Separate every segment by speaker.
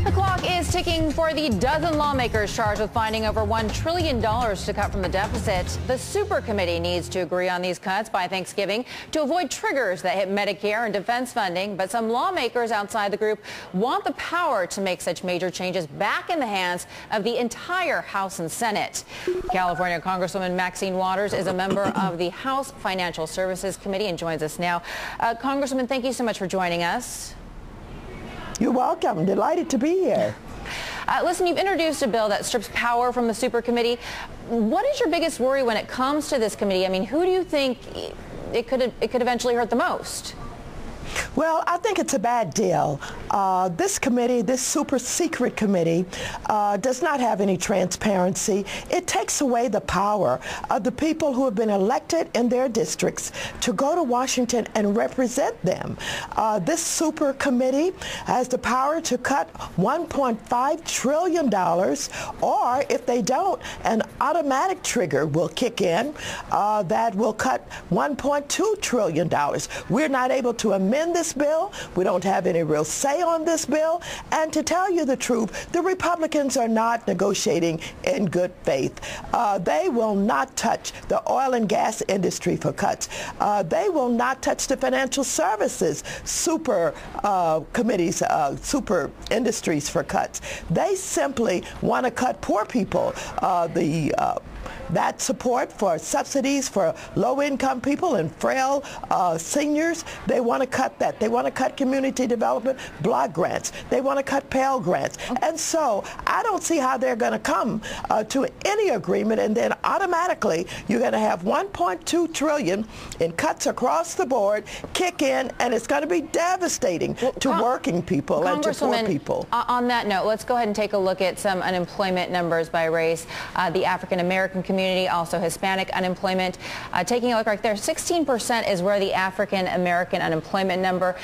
Speaker 1: The clock is ticking for the dozen lawmakers charged with finding over $1 trillion to cut from the deficit. The super committee needs to agree on these cuts by Thanksgiving to avoid triggers that hit Medicare and defense funding. But some lawmakers outside the group want the power to make such major changes back in the hands of the entire House and Senate. California Congresswoman Maxine is a member of the House Financial Services Committee and joins us now. Congresswoman, thank you so much for joining us.
Speaker 2: You're welcome. Delighted to be here.
Speaker 1: Listen, you've introduced a bill that strips power from the super committee. What is your biggest worry when it comes to this committee? I mean, who do you think it could eventually hurt the most?
Speaker 2: Well, I think it's a bad deal. This committee, this super secret committee, does not have any transparency. It takes away the power of the people who have been elected in their districts to go to Washington and represent them. This super committee has the power to cut $1.5 trillion, or if they don't, an automatic trigger will kick in that will cut $1.2 trillion. We're not able to amend this bill. We don't have any real say on this bill. And to tell you the truth, the Republicans are not negotiating in good faith. They will not touch the oil and gas industry for cuts. They will not touch the financial services super committees, super industries for cuts. They simply want to cut poor people. That support for subsidies for low-income people and frail seniors, they want to cut that. They want to cut community development block grants. They want to cut Pell grants. And so I don't see how they're going to come to any agreement, and then automatically you're going to have $1.2 trillion in cuts across the board kick in, and it's going to be devastating to working people and to poor people.
Speaker 1: On that note, let's go ahead and take a look at some unemployment numbers by race. The African-American community, also Hispanic unemployment. Taking a look right there, 16% is where the African-American unemployment number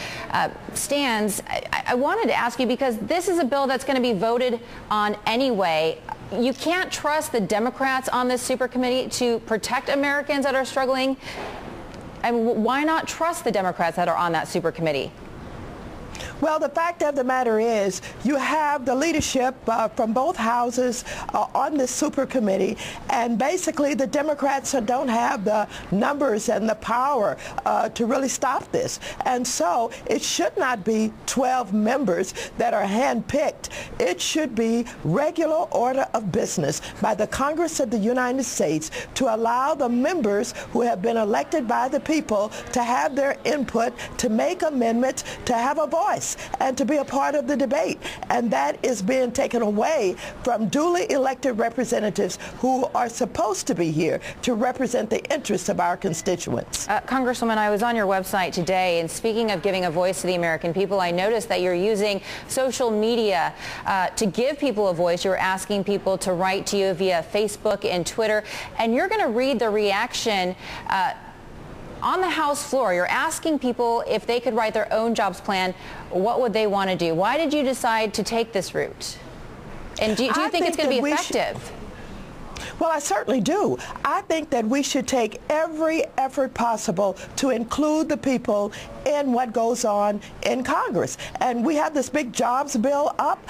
Speaker 1: stands. I wanted to ask you, because this is a bill that's going to be voted on anyway. You can't trust the Democrats on this super committee to protect Americans that are struggling. And why not trust the Democrats that are on that super committee?
Speaker 2: Well, the fact of the matter is you have the leadership from both houses on this super committee, and basically the Democrats don't have the numbers and the power to really stop this. And so it should not be 12 members that are handpicked. It should be regular order of business by the Congress of the United States to allow the members who have been elected by the people to have their input, to make amendments, to have a voice, and to be a part of the debate. And that is being taken away from duly elected representatives who are supposed to be here to represent the interests of our constituents.
Speaker 1: Congresswoman, I was on your website today, and speaking of giving a voice to the American people, I noticed that you're using social media to give people a voice. You're asking people to write to you via Facebook and Twitter, and you're going to read the reaction on the House floor. You're asking people if they could write their own jobs plan, what would they want to do? Why did you decide to take this route? And do you think it's going to be effective?
Speaker 2: Well, I certainly do. I think that we should take every effort possible to include the people in what goes on in Congress. And we have this big jobs bill up.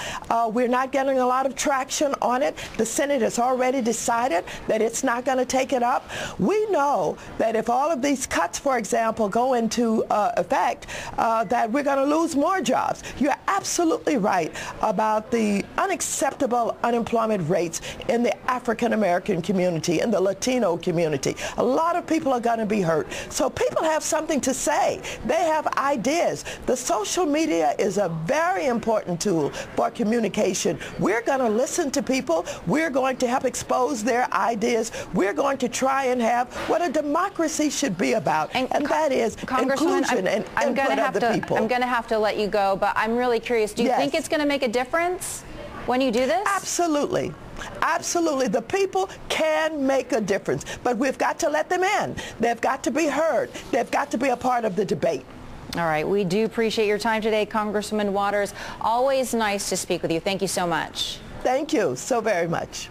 Speaker 2: We're not getting a lot of traction on it. The Senate has already decided that it's not going to take it up. We know that if all of these cuts, for example, go into effect, that we're going to lose more jobs. You're absolutely right about the unacceptable unemployment rates in the African-American community, in the Latino community. A lot of people are going to be hurt. So people have something to say. They have ideas. The social media is a very important tool for communication. We're going to listen to people. We're going to help expose their ideas. We're going to try and have what a democracy should be about, and that is inclusion and input of the people.
Speaker 1: I'm going to have to let you go, but I'm really curious. Do you think it's going to make a difference when you do this?
Speaker 2: Absolutely. Absolutely. The people can make a difference, but we've got to let them in. They've got to be heard. They've got to be a part of the debate.
Speaker 1: All right. We do appreciate your time today, Congresswoman Waters. Always nice to speak with you. Thank you so much.
Speaker 2: Thank you so very much.